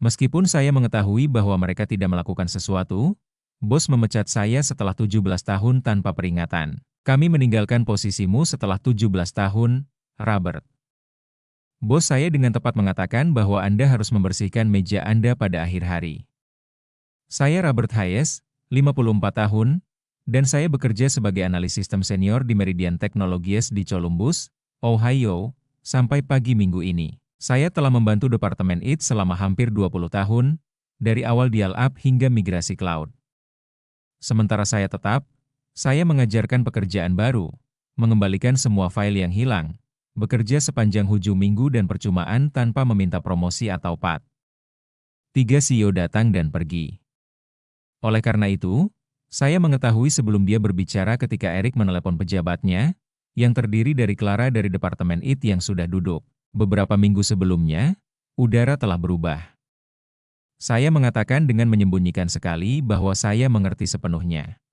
Meskipun saya mengetahui bahwa mereka tidak melakukan sesuatu, bos memecat saya setelah 17 tahun tanpa peringatan. Kami meninggalkan posisimu setelah 17 tahun, Robert. Bos saya dengan tepat mengatakan bahwa Anda harus membersihkan meja Anda pada akhir hari. Saya Robert Hayes, 54 tahun, dan saya bekerja sebagai analis sistem senior di Meridian Technologies di Columbus, Ohio, sampai pagi minggu ini. Saya telah membantu Departemen IT selama hampir 20 tahun, dari awal dial-up hingga migrasi cloud. Sementara saya mengajarkan pekerjaan baru, mengembalikan semua file yang hilang, bekerja sepanjang hujung minggu dan percumaan tanpa meminta promosi atau PAT. 3 CEO datang dan pergi. Oleh karena itu, saya mengetahui sebelum dia berbicara ketika Eric menelepon pejabatnya, yang terdiri dari Clara dari Departemen IT yang sudah duduk. Beberapa minggu sebelumnya, udara telah berubah. Saya mengatakan dengan menyembunyikan sekali bahwa saya mengerti sepenuhnya.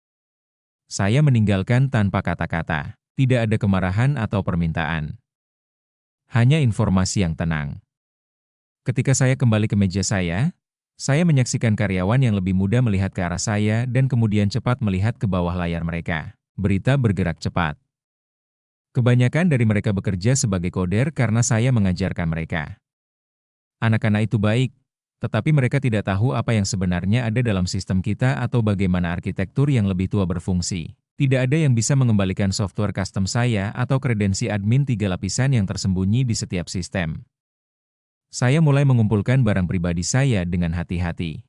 Saya meninggalkan tanpa kata-kata, tidak ada kemarahan atau permintaan. Hanya informasi yang tenang. Ketika saya kembali ke meja saya menyaksikan karyawan yang lebih muda melihat ke arah saya dan kemudian cepat melihat ke bawah layar mereka. Berita bergerak cepat. Kebanyakan dari mereka bekerja sebagai koder karena saya mengajarkan mereka. Anak-anak itu baik, tetapi mereka tidak tahu apa yang sebenarnya ada dalam sistem kita atau bagaimana arsitektur yang lebih tua berfungsi. Tidak ada yang bisa mengembalikan software custom saya atau kredensi admin 3 lapisan yang tersembunyi di setiap sistem. Saya mulai mengumpulkan barang pribadi saya dengan hati-hati.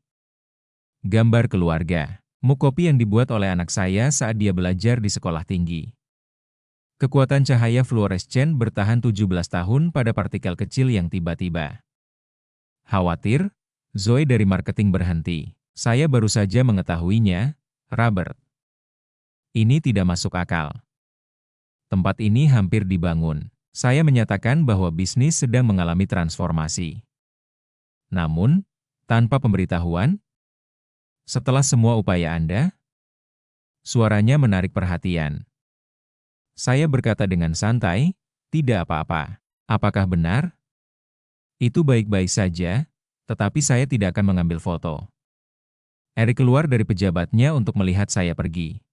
Gambar keluarga, muk kopi yang dibuat oleh anak saya saat dia belajar di sekolah tinggi. Kekuatan cahaya fluorescen bertahan 17 tahun pada partikel kecil yang tiba-tiba. Khawatir, Zoe dari marketing berhenti. Saya baru saja mengetahuinya, Robert. Ini tidak masuk akal. Tempat ini hampir dibangun. Saya menyatakan bahwa bisnis sedang mengalami transformasi. Namun, tanpa pemberitahuan, setelah semua upaya Anda, suaranya menarik perhatian. Saya berkata dengan santai, tidak apa-apa. Apakah benar? Itu baik-baik saja, tetapi saya tidak akan mengambil foto. Eric keluar dari pejabatnya untuk melihat saya pergi.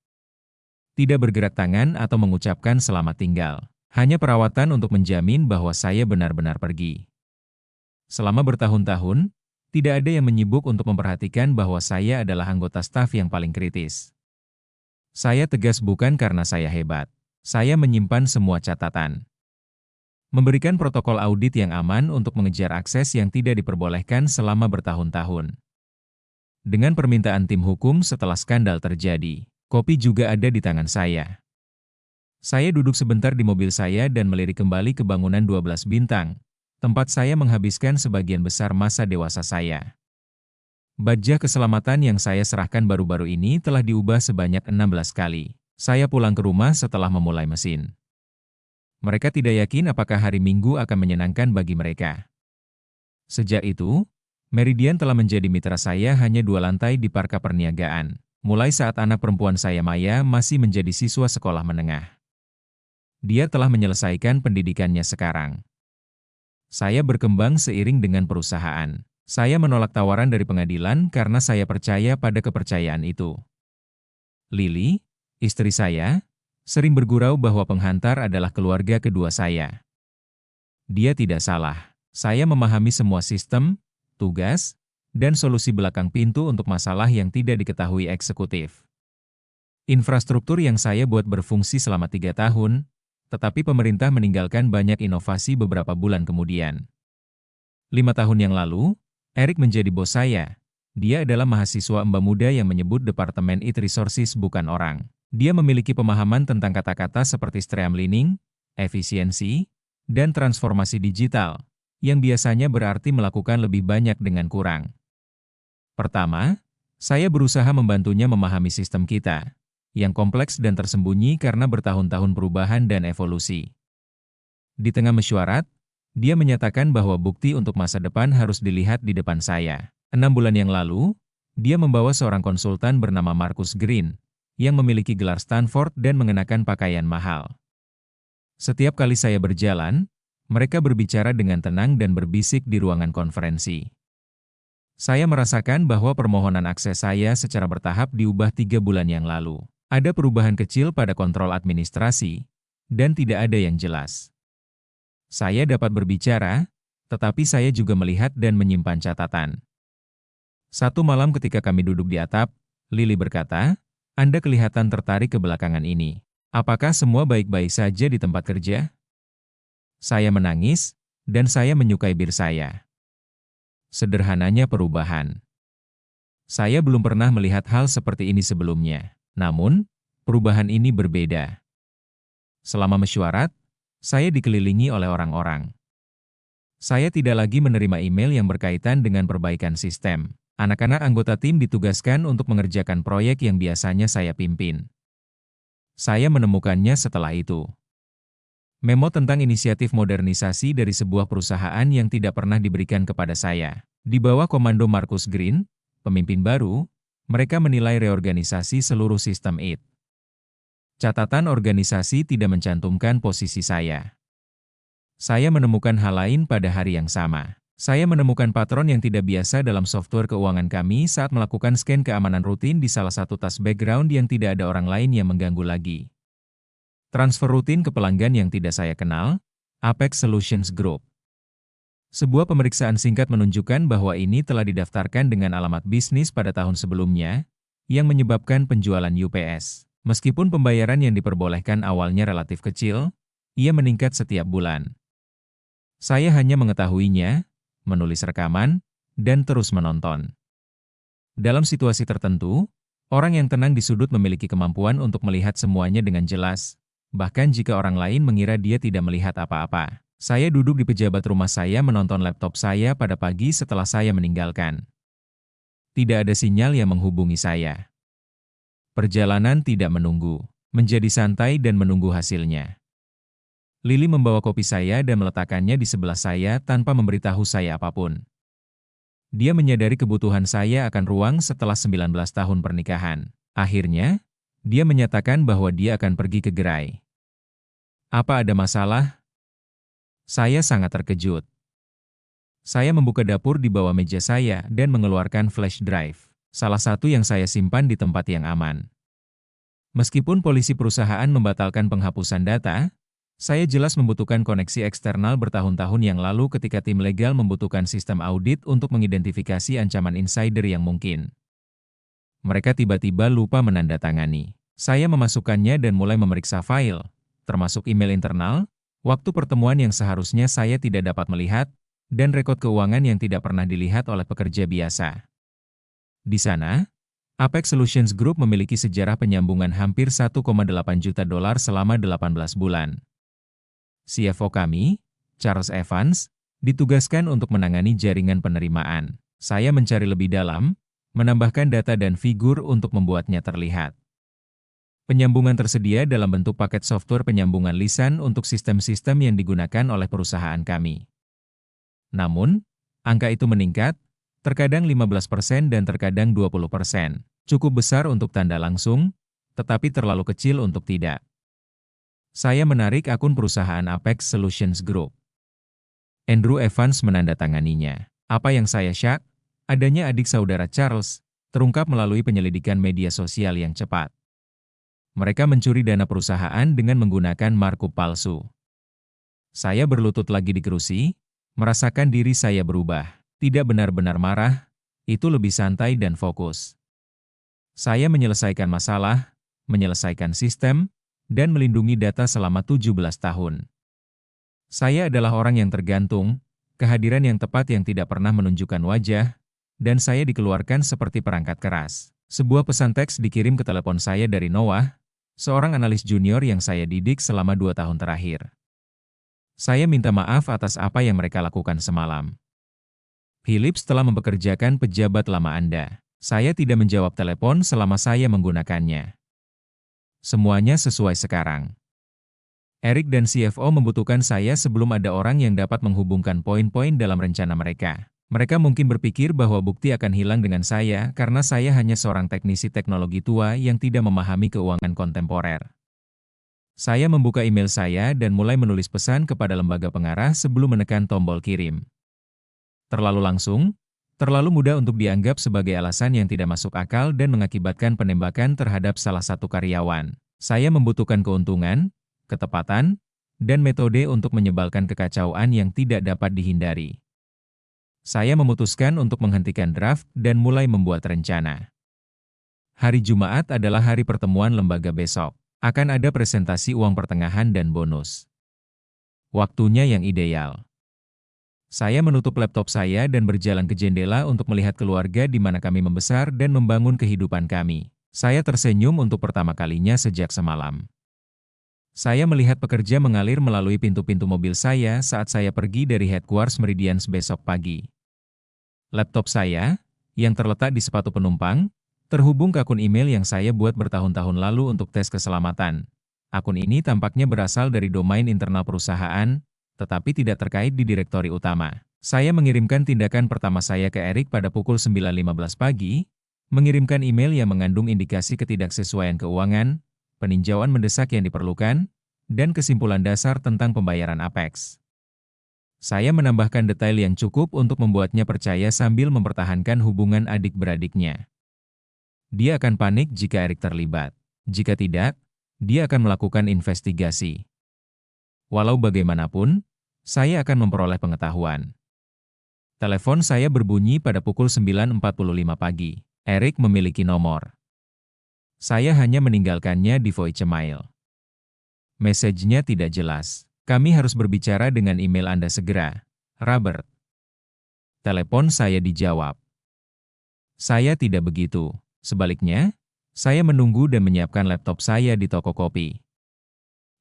Tidak bergerak tangan atau mengucapkan selamat tinggal. Hanya perawatan untuk menjamin bahwa saya benar-benar pergi. Selama bertahun-tahun, tidak ada yang menyibuk untuk memperhatikan bahwa saya adalah anggota staf yang paling kritis. Saya tegas bukan karena saya hebat. Saya menyimpan semua catatan. Memberikan protokol audit yang aman untuk mengejar akses yang tidak diperbolehkan selama bertahun-tahun. Dengan permintaan tim hukum setelah skandal terjadi, kopi juga ada di tangan saya. Saya duduk sebentar di mobil saya dan melirik kembali ke bangunan 12 bintang, tempat saya menghabiskan sebagian besar masa dewasa saya. Badge keselamatan yang saya serahkan baru-baru ini telah diubah sebanyak 16 kali. Saya pulang ke rumah setelah memulai mesin. Mereka tidak yakin apakah hari Minggu akan menyenangkan bagi mereka. Sejak itu, Meridian telah menjadi mitra saya hanya 2 lantai di Parka Perniagaan, mulai saat anak perempuan saya Maya masih menjadi siswa sekolah menengah. Dia telah menyelesaikan pendidikannya sekarang. Saya berkembang seiring dengan perusahaan. Saya menolak tawaran dari pengadilan karena saya percaya pada kepercayaan itu. Lily, istri saya, sering bergurau bahwa penghantar adalah keluarga kedua saya. Dia tidak salah. Saya memahami semua sistem, tugas, dan solusi belakang pintu untuk masalah yang tidak diketahui eksekutif. Infrastruktur yang saya buat berfungsi selama 3 tahun, tetapi pemerintah meninggalkan banyak inovasi beberapa bulan kemudian. 5 tahun yang lalu, Eric menjadi bos saya. Dia adalah mahasiswa Mbak muda yang menyebut Departemen IT Resources bukan orang. Dia memiliki pemahaman tentang kata-kata seperti streamlining, efisiensi, dan transformasi digital, yang biasanya berarti melakukan lebih banyak dengan kurang. Pertama, saya berusaha membantunya memahami sistem kita, yang kompleks dan tersembunyi karena bertahun-tahun perubahan dan evolusi. Di tengah mesyuarat, dia menyatakan bahwa bukti untuk masa depan harus dilihat di depan saya. 6 bulan yang lalu, dia membawa seorang konsultan bernama Marcus Green, yang memiliki gelar Stanford dan mengenakan pakaian mahal. Setiap kali saya berjalan, mereka berbicara dengan tenang dan berbisik di ruangan konferensi. Saya merasakan bahwa permohonan akses saya secara bertahap diubah 3 bulan yang lalu. Ada perubahan kecil pada kontrol administrasi, dan tidak ada yang jelas. Saya dapat berbicara, tetapi saya juga melihat dan menyimpan catatan. Satu malam ketika kami duduk di atap, Lily berkata, "Anda kelihatan tertarik ke belakangan ini. Apakah semua baik-baik saja di tempat kerja?" Saya menangis, dan saya menyukai bir saya. Sederhananya perubahan. Saya belum pernah melihat hal seperti ini sebelumnya. Namun, perubahan ini berbeda. Selama mesyuarat, saya dikelilingi oleh orang-orang. Saya tidak lagi menerima email yang berkaitan dengan perbaikan sistem. Anak-anak anggota tim ditugaskan untuk mengerjakan proyek yang biasanya saya pimpin. Saya menemukannya setelah itu. Memo tentang inisiatif modernisasi dari sebuah perusahaan yang tidak pernah diberikan kepada saya. Di bawah komando Marcus Green, pemimpin baru, mereka menilai reorganisasi seluruh sistem IT. Catatan organisasi tidak mencantumkan posisi saya. Saya menemukan hal lain pada hari yang sama. Saya menemukan patron yang tidak biasa dalam software keuangan kami saat melakukan scan keamanan rutin di salah satu tas background yang tidak ada orang lain yang mengganggu lagi. Transfer rutin ke pelanggan yang tidak saya kenal, Apex Solutions Group. Sebuah pemeriksaan singkat menunjukkan bahwa ini telah didaftarkan dengan alamat bisnis pada tahun sebelumnya, yang menyebabkan penjualan UPS. Meskipun pembayaran yang diperbolehkan awalnya relatif kecil, ia meningkat setiap bulan. Saya hanya mengetahuinya, menulis rekaman, dan terus menonton. Dalam situasi tertentu, orang yang tenang di sudut memiliki kemampuan untuk melihat semuanya dengan jelas, bahkan jika orang lain mengira dia tidak melihat apa-apa. Saya duduk di pejabat rumah saya menonton laptop saya pada pagi setelah saya meninggalkan. Tidak ada sinyal yang menghubungi saya. Perjalanan tidak menunggu, menjadi santai dan menunggu hasilnya. Lily membawa kopi saya dan meletakkannya di sebelah saya tanpa memberitahu saya apapun. Dia menyadari kebutuhan saya akan ruang setelah 19 tahun pernikahan. Akhirnya, dia menyatakan bahwa dia akan pergi ke gerai. Apa ada masalah? Saya sangat terkejut. Saya membuka dapur di bawah meja saya dan mengeluarkan flash drive, salah satu yang saya simpan di tempat yang aman. Meskipun polisi perusahaan membatalkan penghapusan data, saya jelas membutuhkan koneksi eksternal bertahun-tahun yang lalu ketika tim legal membutuhkan sistem audit untuk mengidentifikasi ancaman insider yang mungkin. Mereka tiba-tiba lupa menandatangani. Saya memasukkannya dan mulai memeriksa file, termasuk email internal, waktu pertemuan yang seharusnya saya tidak dapat melihat, dan rekod keuangan yang tidak pernah dilihat oleh pekerja biasa. Di sana, Apex Solutions Group memiliki sejarah penyambungan hampir 1,8 juta dolar selama 18 bulan. CFO kami, Charles Evans, ditugaskan untuk menangani jaringan penerimaan. Saya mencari lebih dalam, menambahkan data dan figur untuk membuatnya terlihat. Penyambungan tersedia dalam bentuk paket software penyambungan lisan untuk sistem-sistem yang digunakan oleh perusahaan kami. Namun, angka itu meningkat, terkadang 15% dan terkadang 20%. Cukup besar untuk tanda langsung, tetapi terlalu kecil untuk tidak. Saya menarik akun perusahaan Apex Solutions Group. Andrew Evans menandatanganinya. Apa yang saya syak, adanya adik saudara Charles, terungkap melalui penyelidikan media sosial yang cepat. Mereka mencuri dana perusahaan dengan menggunakan markup palsu. Saya berlutut lagi di kerusi, merasakan diri saya berubah. Tidak benar-benar marah, itu lebih santai dan fokus. Saya menyelesaikan masalah, menyelesaikan sistem, dan melindungi data selama 17 tahun. Saya adalah orang yang tergantung, kehadiran yang tepat yang tidak pernah menunjukkan wajah, dan saya dikeluarkan seperti perangkat keras. Sebuah pesan teks dikirim ke telepon saya dari Noah, seorang analis junior yang saya didik selama 2 tahun terakhir. Saya minta maaf atas apa yang mereka lakukan semalam. Philips telah mempekerjakan pejabat lama Anda. Saya tidak menjawab telepon selama saya menggunakannya. Semuanya sesuai sekarang. Eric dan CFO membutuhkan saya sebelum ada orang yang dapat menghubungkan poin-poin dalam rencana mereka. Mereka mungkin berpikir bahwa bukti akan hilang dengan saya karena saya hanya seorang teknisi teknologi tua yang tidak memahami keuangan kontemporer. Saya membuka email saya dan mulai menulis pesan kepada lembaga pengarah sebelum menekan tombol kirim. Terlalu langsung, Terlalu mudah untuk dianggap sebagai alasan yang tidak masuk akal dan mengakibatkan penembakan terhadap salah satu karyawan. Saya membutuhkan keuntungan, ketepatan, dan metode untuk menyebalkan kekacauan yang tidak dapat dihindari. Saya memutuskan untuk menghentikan draft dan mulai membuat rencana. Hari Jumat adalah hari pertemuan lembaga besok. Akan ada presentasi uang pertengahan dan bonus. Waktunya yang ideal. Saya menutup laptop saya dan berjalan ke jendela untuk melihat keluarga di mana kami membesar dan membangun kehidupan kami. Saya tersenyum untuk pertama kalinya sejak semalam. Saya melihat pekerja mengalir melalui pintu-pintu mobil saya saat saya pergi dari headquarters Meridians besok pagi. Laptop saya, yang terletak di sepatu penumpang, terhubung ke akun email yang saya buat bertahun-tahun lalu untuk tes keselamatan. Akun ini tampaknya berasal dari domain internal perusahaan, tetapi tidak terkait di direktori utama. Saya mengirimkan tindakan pertama saya ke Erik pada pukul 9.15 pagi, mengirimkan email yang mengandung indikasi ketidaksesuaian keuangan, peninjauan mendesak yang diperlukan, dan kesimpulan dasar tentang pembayaran Apex. Saya menambahkan detail yang cukup untuk membuatnya percaya sambil mempertahankan hubungan adik-beradiknya. Dia akan panik jika Erik terlibat. Jika tidak, dia akan melakukan investigasi. Walau bagaimanapun, saya akan memperoleh pengetahuan. Telepon saya berbunyi pada pukul 9.45 pagi. Erik memiliki nomor. Saya hanya meninggalkannya di voicemail. Message-nya tidak jelas. Kami harus berbicara dengan email Anda segera. Robert. Telepon saya dijawab. Saya tidak begitu. Sebaliknya, saya menunggu dan menyiapkan laptop saya di toko kopi.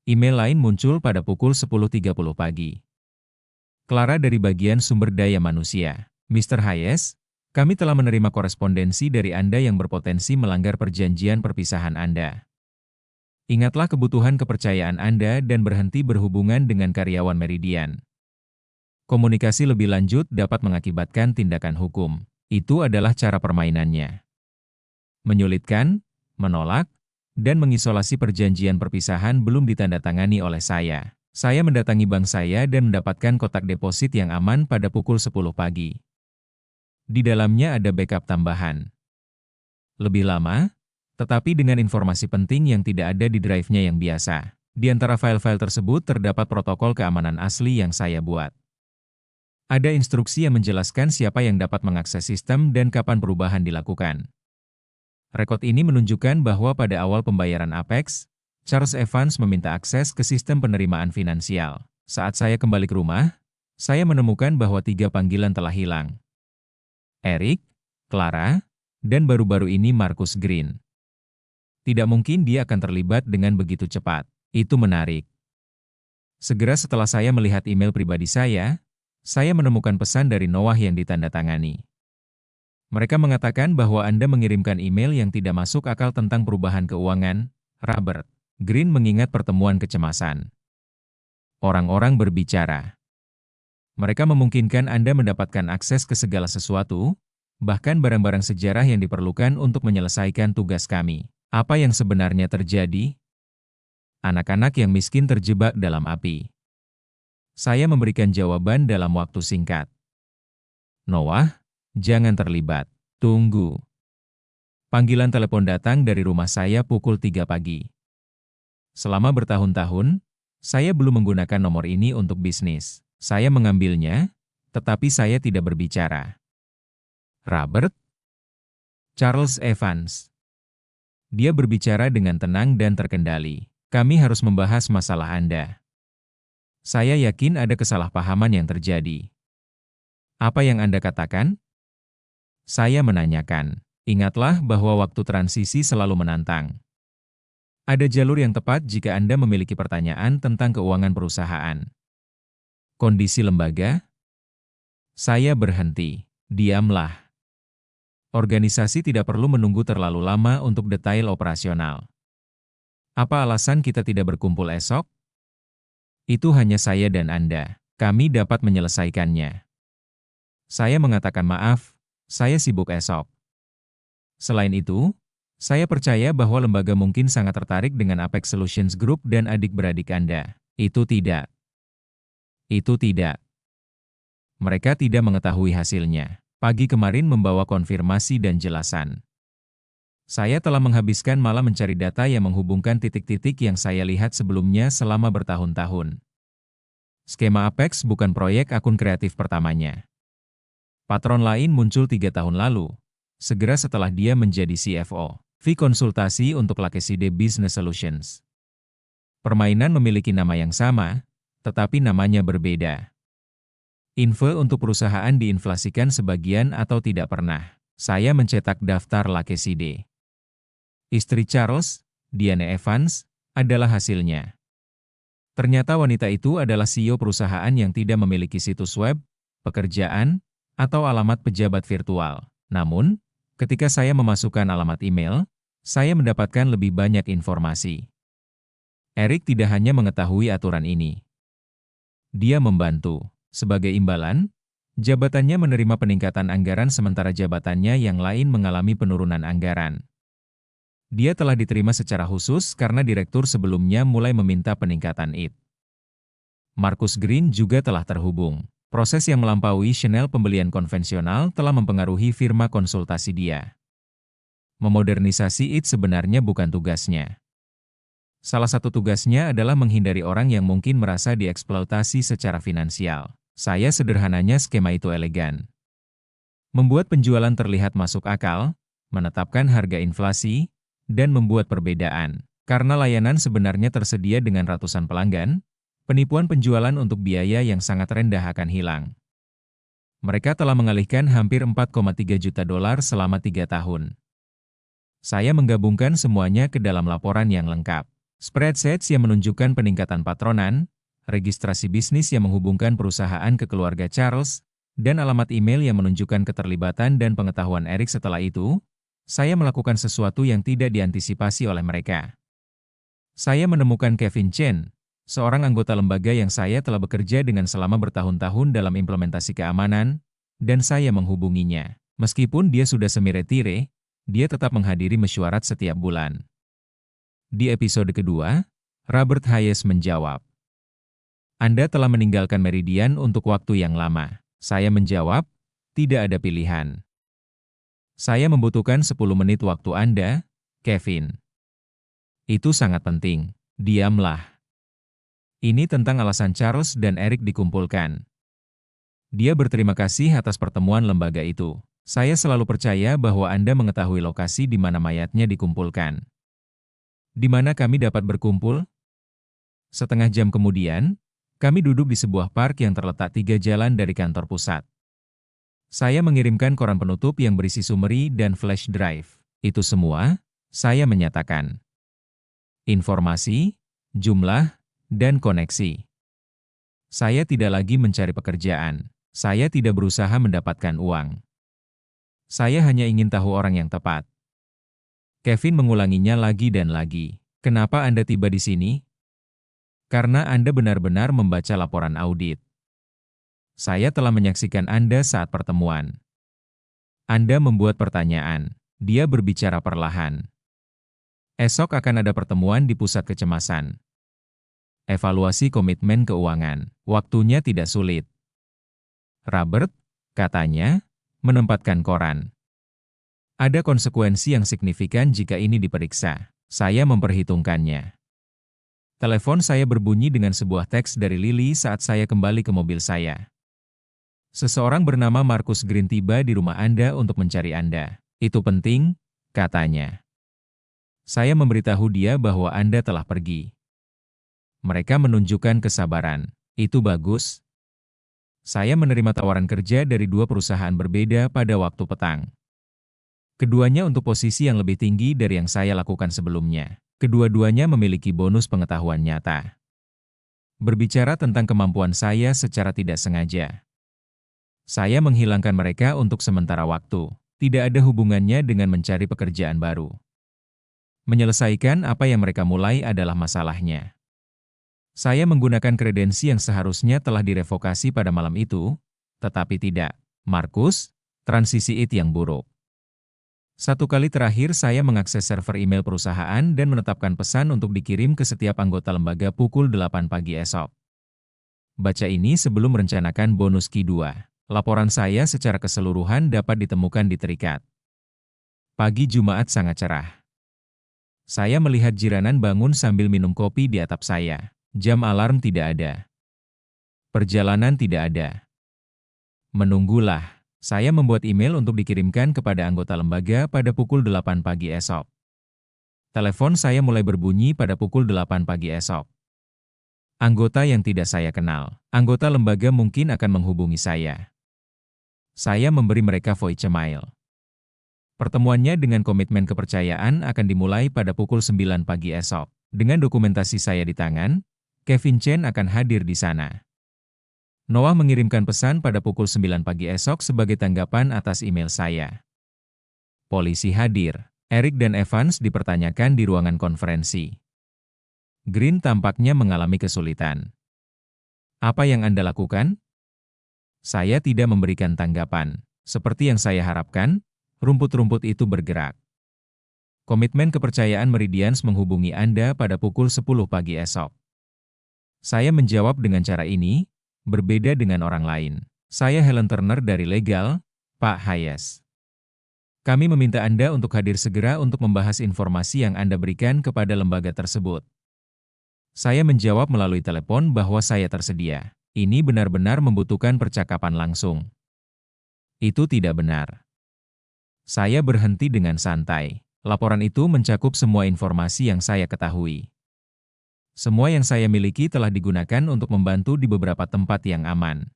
Email lain muncul pada pukul 10.30 pagi. Clara dari bagian sumber daya manusia. Mr. Hayes, kami telah menerima korespondensi dari Anda yang berpotensi melanggar perjanjian perpisahan Anda. Ingatlah kebutuhan kepercayaan Anda dan berhenti berhubungan dengan karyawan Meridian. Komunikasi lebih lanjut dapat mengakibatkan tindakan hukum. Itu adalah cara permainannya. Menyulitkan, menolak, dan mengisolasi perjanjian perpisahan belum ditandatangani oleh saya. Saya mendatangi bank saya dan mendapatkan kotak deposit yang aman pada pukul 10 pagi. Di dalamnya ada backup tambahan. Lebih lama, tetapi dengan informasi penting yang tidak ada di drive-nya yang biasa. Di antara file-file tersebut terdapat protokol keamanan asli yang saya buat. Ada instruksi yang menjelaskan siapa yang dapat mengakses sistem dan kapan perubahan dilakukan. Rekod ini menunjukkan bahwa pada awal pembayaran Apex, Charles Evans meminta akses ke sistem penerimaan finansial. Saat saya kembali ke rumah, saya menemukan bahwa 3 panggilan telah hilang. Erik, Clara, dan baru-baru ini Marcus Green. Tidak mungkin dia akan terlibat dengan begitu cepat. Itu menarik. Segera setelah saya melihat email pribadi saya menemukan pesan dari Noah yang ditandatangani. Mereka mengatakan bahwa Anda mengirimkan email yang tidak masuk akal tentang perubahan keuangan, Robert. Green mengingat pertemuan kecemasan. Orang-orang berbicara. Mereka memungkinkan Anda mendapatkan akses ke segala sesuatu, bahkan barang-barang sejarah yang diperlukan untuk menyelesaikan tugas kami. Apa yang sebenarnya terjadi? Anak-anak yang miskin terjebak dalam api. Saya memberikan jawaban dalam waktu singkat. Noah, jangan terlibat. Tunggu. Panggilan telepon datang dari rumah saya pukul 3 pagi. Selama bertahun-tahun, saya belum menggunakan nomor ini untuk bisnis. Saya mengambilnya, tetapi saya tidak berbicara. Robert? Charles Evans. Dia berbicara dengan tenang dan terkendali. Kami harus membahas masalah Anda. Saya yakin ada kesalahpahaman yang terjadi. Apa yang Anda katakan? Saya menanyakan. Ingatlah bahwa waktu transisi selalu menantang. Ada jalur yang tepat jika Anda memiliki pertanyaan tentang keuangan perusahaan. Kondisi lembaga? Saya berhenti. Diamlah. Organisasi tidak perlu menunggu terlalu lama untuk detail operasional. Apa alasan kita tidak berkumpul esok? Itu hanya saya dan Anda. Kami dapat menyelesaikannya. Saya mengatakan maaf, saya sibuk esok. Selain itu, saya percaya bahwa lembaga mungkin sangat tertarik dengan Apex Solutions Group dan adik-beradik Anda. Itu tidak. Itu tidak. Mereka tidak mengetahui hasilnya. Pagi kemarin membawa konfirmasi dan jelasan. Saya telah menghabiskan malam mencari data yang menghubungkan titik-titik yang saya lihat sebelumnya selama bertahun-tahun. Skema Apex bukan proyek akun kreatif pertamanya. Patron lain muncul 3 tahun lalu, segera setelah dia menjadi CFO. V konsultasi untuk Lakeside Business Solutions. Permainan memiliki nama yang sama, tetapi namanya berbeda. Info untuk perusahaan diinflasikan sebagian atau tidak pernah. Saya mencetak daftar Lakeside. Istri Charles, Diane Evans, adalah hasilnya. Ternyata wanita itu adalah CEO perusahaan yang tidak memiliki situs web, pekerjaan, atau alamat pejabat virtual. Namun, ketika saya memasukkan alamat email, saya mendapatkan lebih banyak informasi. Eric tidak hanya mengetahui aturan ini. Dia membantu. Sebagai imbalan, jabatannya menerima peningkatan anggaran sementara jabatannya yang lain mengalami penurunan anggaran. Dia telah diterima secara khusus karena direktur sebelumnya mulai meminta peningkatan IT. Marcus Green juga telah terhubung. Proses yang melampaui Chanel pembelian konvensional telah mempengaruhi firma konsultasi dia. Memodernisasi IT sebenarnya bukan tugasnya. Salah satu tugasnya adalah menghindari orang yang mungkin merasa dieksploitasi secara finansial. Saya sederhananya skema itu elegan. Membuat penjualan terlihat masuk akal, menetapkan harga inflasi, dan membuat perbedaan. Karena layanan sebenarnya tersedia dengan ratusan pelanggan, penipuan penjualan untuk biaya yang sangat rendah akan hilang. Mereka telah mengalihkan hampir 4,3 juta dolar selama 3 tahun. Saya menggabungkan semuanya ke dalam laporan yang lengkap. Spreadsheets yang menunjukkan peningkatan patronan, registrasi bisnis yang menghubungkan perusahaan ke keluarga Charles, dan alamat email yang menunjukkan keterlibatan dan pengetahuan Eric setelah itu, saya melakukan sesuatu yang tidak diantisipasi oleh mereka. Saya menemukan Kevin Chen, seorang anggota lembaga yang saya telah bekerja dengan selama bertahun-tahun dalam implementasi keamanan, dan saya menghubunginya. Meskipun dia sudah semi-retire, dia tetap menghadiri mesyuarat setiap bulan. Di episode kedua, Robert Hayes menjawab, "Anda telah meninggalkan Meridian untuk waktu yang lama." Saya menjawab, "Tidak ada pilihan. Saya membutuhkan 10 menit waktu Anda, Kevin." "Itu sangat penting." "Diamlah." Ini tentang alasan Charles dan Eric dikumpulkan. Dia berterima kasih atas pertemuan lembaga itu. "Saya selalu percaya bahwa Anda mengetahui lokasi di mana mayatnya dikumpulkan." "Di mana kami dapat berkumpul?" Setengah jam kemudian, kami duduk di sebuah park yang terletak 3 jalan dari kantor pusat. Saya mengirimkan koran penutup yang berisi summary dan flash drive. "Itu semua," saya menyatakan. "Informasi, jumlah, dan koneksi. Saya tidak lagi mencari pekerjaan. Saya tidak berusaha mendapatkan uang. Saya hanya ingin tahu orang yang tepat." Kevin mengulanginya lagi dan lagi. "Kenapa Anda tiba di sini?" "Karena Anda benar-benar membaca laporan audit. Saya telah menyaksikan Anda saat pertemuan. Anda membuat pertanyaan." Dia berbicara perlahan. "Esok akan ada pertemuan di pusat kecemasan. Evaluasi komitmen keuangan. Waktunya tidak sulit." "Robert," katanya, menempatkan koran. "Ada konsekuensi yang signifikan jika ini diperiksa." Saya memperhitungkannya. Telepon saya berbunyi dengan sebuah teks dari Lily saat saya kembali ke mobil saya. "Seseorang bernama Marcus Green tiba di rumah Anda untuk mencari Anda." "Itu penting," katanya. Saya memberitahu dia bahwa Anda telah pergi. Mereka menunjukkan kesabaran. "Itu bagus." Saya menerima tawaran kerja dari 2 perusahaan berbeda pada waktu petang. Keduanya untuk posisi yang lebih tinggi dari yang saya lakukan sebelumnya. Kedua-duanya memiliki bonus pengetahuan nyata. Berbicara tentang kemampuan saya secara tidak sengaja. Saya menghilangkan mereka untuk sementara waktu. Tidak ada hubungannya dengan mencari pekerjaan baru. Menyelesaikan apa yang mereka mulai adalah masalahnya. Saya menggunakan kredensi yang seharusnya telah direvokasi pada malam itu, tetapi tidak. Marcus, transisi IT yang buruk. 1 kali terakhir saya mengakses server email perusahaan dan menetapkan pesan untuk dikirim ke setiap anggota lembaga pukul 8 pagi esok. Baca ini sebelum merencanakan bonus Q2. Laporan saya secara keseluruhan dapat ditemukan di terikat. Pagi Jumat sangat cerah. Saya melihat jiranan bangun sambil minum kopi di atap saya. Jam alarm tidak ada. Perjalanan tidak ada. Menunggulah. Saya membuat email untuk dikirimkan kepada anggota lembaga pada pukul 8 pagi esok. Telepon saya mulai berbunyi pada pukul 8 pagi esok. Anggota yang tidak saya kenal. Anggota lembaga mungkin akan menghubungi saya. Saya memberi mereka voicemail. Pertemuannya dengan komitmen kepercayaan akan dimulai pada pukul 9 pagi esok. Dengan dokumentasi saya di tangan, Kevin Chen akan hadir di sana. Noah mengirimkan pesan pada pukul 9 pagi esok sebagai tanggapan atas email saya. Polisi hadir. Eric dan Evans dipertanyakan di ruangan konferensi. Green tampaknya mengalami kesulitan. Apa yang Anda lakukan? Saya tidak memberikan tanggapan. Seperti yang saya harapkan, rumput-rumput itu bergerak. Komitmen kepercayaan Meridians menghubungi Anda pada pukul 10 pagi esok. Saya menjawab dengan cara ini, berbeda dengan orang lain. Saya Helen Turner dari Legal, Pak Hayes. Kami meminta Anda untuk hadir segera untuk membahas informasi yang Anda berikan kepada lembaga tersebut. Saya menjawab melalui telepon bahwa saya tersedia. Ini benar-benar membutuhkan percakapan langsung. Itu tidak benar. Saya berhenti dengan santai. Laporan itu mencakup semua informasi yang saya ketahui. Semua yang saya miliki telah digunakan untuk membantu di beberapa tempat yang aman.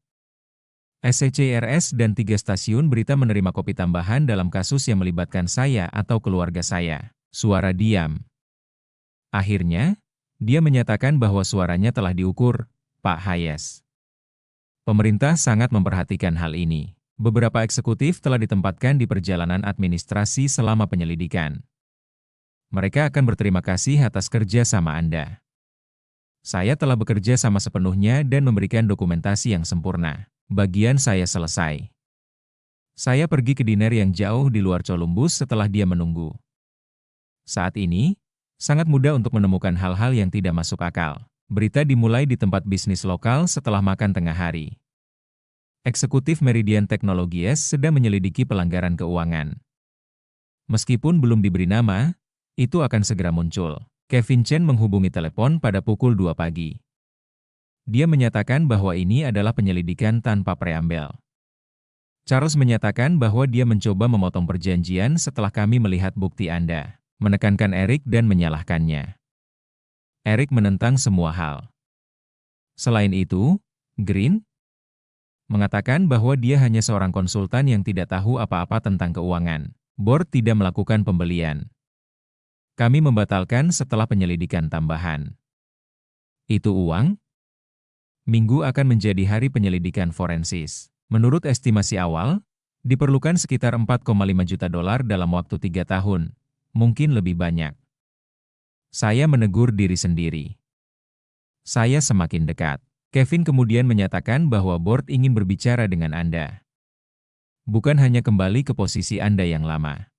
SCCRS dan 3 stasiun berita menerima kopi tambahan dalam kasus yang melibatkan saya atau keluarga saya. Suara diam. Akhirnya, dia menyatakan bahwa suaranya telah diukur, Pak Hayes. Pemerintah sangat memperhatikan hal ini. Beberapa eksekutif telah ditempatkan di perjalanan administrasi selama penyelidikan. Mereka akan berterima kasih atas kerja sama Anda. Saya telah bekerja sama sepenuhnya dan memberikan dokumentasi yang sempurna. Bagian saya selesai. Saya pergi ke diner yang jauh di luar Columbus setelah dia menunggu. Saat ini, sangat mudah untuk menemukan hal-hal yang tidak masuk akal. Berita dimulai di tempat bisnis lokal setelah makan tengah hari. Eksekutif Meridian Technologies sedang menyelidiki pelanggaran keuangan. Meskipun belum diberi nama, itu akan segera muncul. Kevin Chen menghubungi telepon pada pukul 2 pagi. Dia menyatakan bahwa ini adalah penyelidikan tanpa preambel. Charles menyatakan bahwa dia mencoba memotong perjanjian setelah kami melihat bukti Anda, menekankan Eric dan menyalahkannya. Eric menentang semua hal. Selain itu, Green mengatakan bahwa dia hanya seorang konsultan yang tidak tahu apa-apa tentang keuangan. Board tidak melakukan pembelian. Kami membatalkan setelah penyelidikan tambahan. Itu uang? Minggu akan menjadi hari penyelidikan forensis. Menurut estimasi awal, diperlukan sekitar 4,5 juta dolar dalam waktu 3 tahun, mungkin lebih banyak. Saya menegur diri sendiri. Saya semakin dekat. Kevin kemudian menyatakan bahwa board ingin berbicara dengan Anda. Bukan hanya kembali ke posisi Anda yang lama.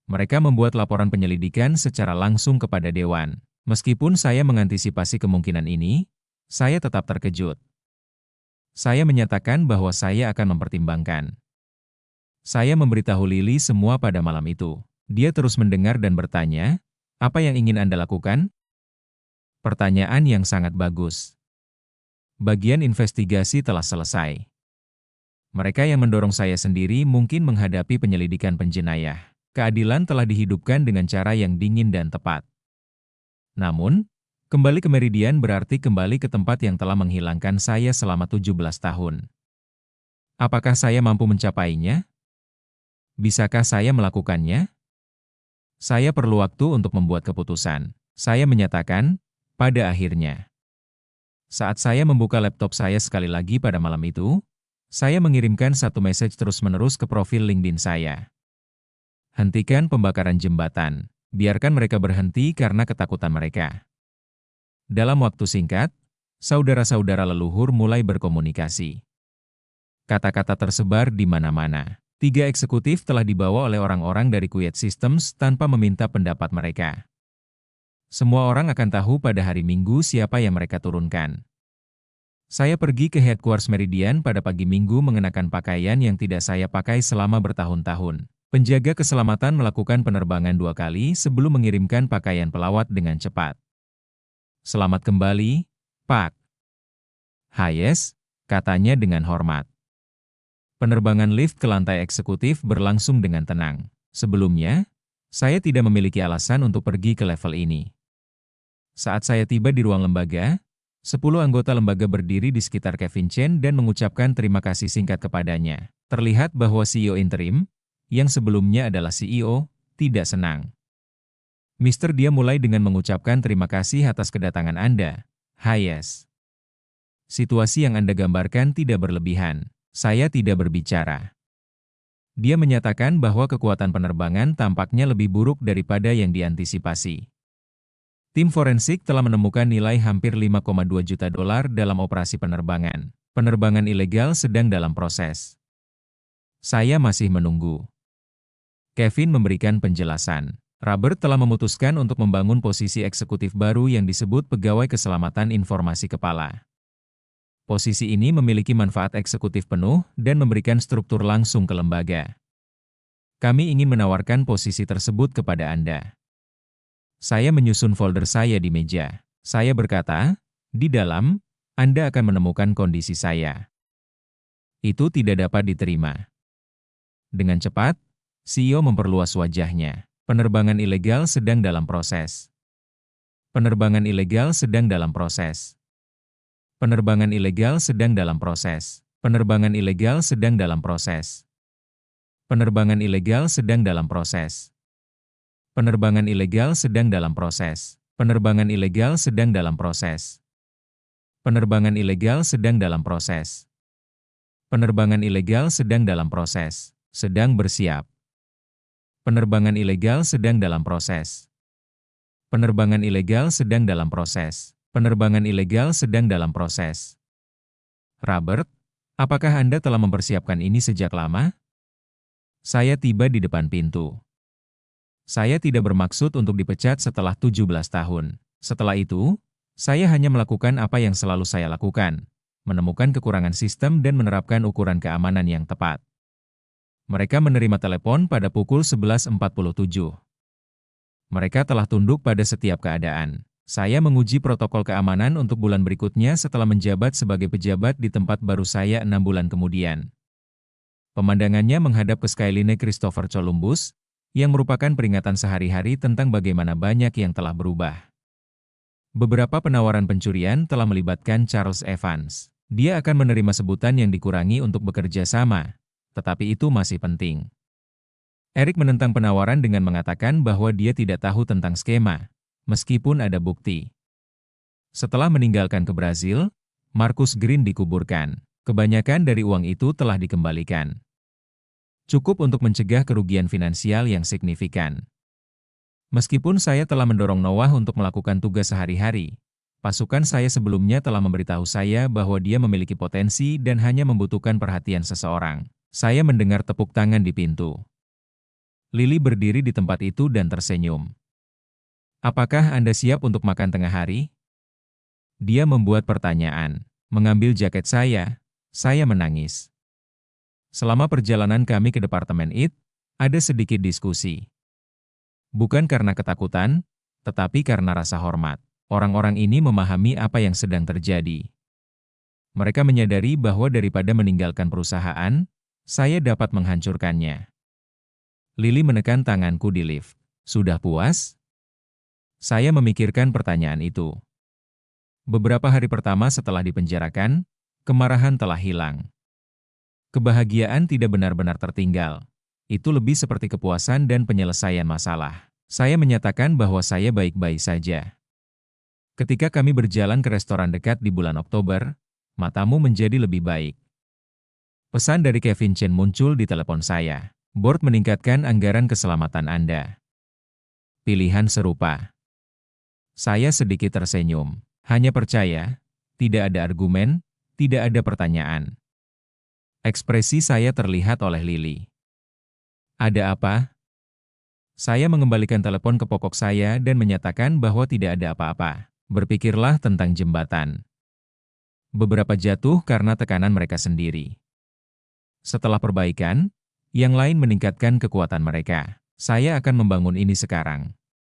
Mereka membuat laporan penyelidikan secara langsung kepada Dewan. Meskipun saya mengantisipasi kemungkinan ini, saya tetap terkejut. Saya menyatakan bahwa saya akan mempertimbangkan. Saya memberitahu Lily semua pada malam itu. Dia terus mendengar dan bertanya, "Apa yang ingin Anda lakukan?" Pertanyaan yang sangat bagus. Bagian investigasi telah selesai. Mereka yang mendorong saya sendiri mungkin menghadapi penyelidikan penjenayah. Keadilan telah dihidupkan dengan cara yang dingin dan tepat. Namun, kembali ke Meridian berarti kembali ke tempat yang telah menghilangkan saya selama 17 tahun. Apakah saya mampu mencapainya? Bisakah saya melakukannya? Saya perlu waktu untuk membuat keputusan. Saya menyatakan, pada akhirnya. Saat saya membuka laptop saya sekali lagi pada malam itu, saya mengirimkan satu message terus-menerus ke profil LinkedIn saya. Hentikan pembakaran jembatan. Biarkan mereka berhenti karena ketakutan mereka. Dalam waktu singkat, saudara-saudara leluhur mulai berkomunikasi. Kata-kata tersebar di mana-mana. 3 eksekutif telah dibawa oleh orang-orang dari Quiet Systems tanpa meminta pendapat mereka. Semua orang akan tahu pada hari Minggu siapa yang mereka turunkan. Saya pergi ke Headquarters Meridian pada pagi Minggu mengenakan pakaian yang tidak saya pakai selama bertahun-tahun. Penjaga keselamatan melakukan penerbangan 2 kali sebelum mengirimkan pakaian pelawat dengan cepat. "Selamat kembali, Pak Hayes," katanya dengan hormat. Penerbangan lift ke lantai eksekutif berlangsung dengan tenang. Sebelumnya, saya tidak memiliki alasan untuk pergi ke level ini. Saat saya tiba di ruang lembaga, 10 anggota lembaga berdiri di sekitar Kevin Chen dan mengucapkan terima kasih singkat kepadanya. Terlihat bahwa CEO interim, yang sebelumnya adalah CEO, tidak senang. "Mister," dia mulai dengan mengucapkan terima kasih atas kedatangan Anda, Hayes. "Situasi yang Anda gambarkan tidak berlebihan." Saya tidak berbicara. Dia menyatakan bahwa kekuatan penerbangan tampaknya lebih buruk daripada yang diantisipasi. Tim forensik telah menemukan nilai hampir $5,2 juta dalam operasi penerbangan. Penerbangan ilegal sedang dalam proses. Saya masih menunggu. Kevin memberikan penjelasan. Robert telah memutuskan untuk membangun posisi eksekutif baru yang disebut Pegawai Keselamatan Informasi Kepala. Posisi ini memiliki manfaat eksekutif penuh dan memberikan struktur langsung ke lembaga. Kami ingin menawarkan posisi tersebut kepada Anda. Saya menyusun folder saya di meja. Saya berkata, "Di dalam, Anda akan menemukan kondisi saya." Itu tidak dapat diterima. Dengan cepat, CEO memperluas wajahnya. Penerbangan ilegal sedang dalam proses. Penerbangan ilegal sedang dalam proses. Penerbangan ilegal sedang dalam proses. Penerbangan ilegal sedang dalam proses. Penerbangan ilegal sedang dalam proses. Penerbangan ilegal sedang dalam proses. Penerbangan ilegal sedang dalam proses. Penerbangan ilegal sedang dalam proses. Penerbangan ilegal sedang dalam proses. Sedang bersiap. Penerbangan ilegal sedang dalam proses. Penerbangan ilegal sedang dalam proses. Penerbangan ilegal sedang dalam proses. "Robert, apakah Anda telah mempersiapkan ini sejak lama?" Saya tiba di depan pintu. Saya tidak bermaksud untuk dipecat setelah 17 tahun. Setelah itu, saya hanya melakukan apa yang selalu saya lakukan, menemukan kekurangan sistem dan menerapkan ukuran keamanan yang tepat. Mereka menerima telepon pada pukul 11.47. Mereka telah tunduk pada setiap keadaan. Saya menguji protokol keamanan untuk bulan berikutnya setelah menjabat sebagai pejabat di tempat baru saya 6 bulan kemudian. Pemandangannya menghadap ke Skyline Christopher Columbus, yang merupakan peringatan sehari-hari tentang bagaimana banyak yang telah berubah. Beberapa penawaran pencurian telah melibatkan Charles Evans. Dia akan menerima sebutan yang dikurangi untuk bekerja sama, tetapi itu masih penting. Eric menentang penawaran dengan mengatakan bahwa dia tidak tahu tentang skema, meskipun ada bukti. Setelah meninggalkan ke Brasil, Marcus Green dikuburkan. Kebanyakan dari uang itu telah dikembalikan. Cukup untuk mencegah kerugian finansial yang signifikan. Meskipun saya telah mendorong Noah untuk melakukan tugas sehari-hari, pasukan saya sebelumnya telah memberitahu saya bahwa dia memiliki potensi dan hanya membutuhkan perhatian seseorang. Saya mendengar tepuk tangan di pintu. Lily berdiri di tempat itu dan tersenyum. "Apakah Anda siap untuk makan tengah hari?" Dia membuat pertanyaan. Mengambil jaket saya menangis. Selama perjalanan kami ke Departemen IT, ada sedikit diskusi. Bukan karena ketakutan, tetapi karena rasa hormat. Orang-orang ini memahami apa yang sedang terjadi. Mereka menyadari bahwa daripada meninggalkan perusahaan, saya dapat menghancurkannya. Lily menekan tanganku di lift. "Sudah puas?" Saya memikirkan pertanyaan itu. Beberapa hari pertama setelah dipenjarakan, kemarahan telah hilang. Kebahagiaan tidak benar-benar tertinggal. Itu lebih seperti kepuasan dan penyelesaian masalah. Saya menyatakan bahwa saya baik-baik saja. Ketika kami berjalan ke restoran dekat di bulan Oktober, matamu menjadi lebih baik. Pesan dari Kevin Chen muncul di telepon saya. "Board meningkatkan anggaran keselamatan Anda." Pilihan serupa. Saya sedikit tersenyum. Hanya percaya, tidak ada argumen, tidak ada pertanyaan. Ekspresi saya terlihat oleh Lily. "Ada apa?" Saya mengembalikan telepon ke pokok saya dan menyatakan bahwa tidak ada apa-apa. "Berpikirlah tentang jembatan." Beberapa jatuh karena tekanan mereka sendiri. Setelah perbaikan, yang lain meningkatkan kekuatan mereka. Saya akan membangun ini sekarang.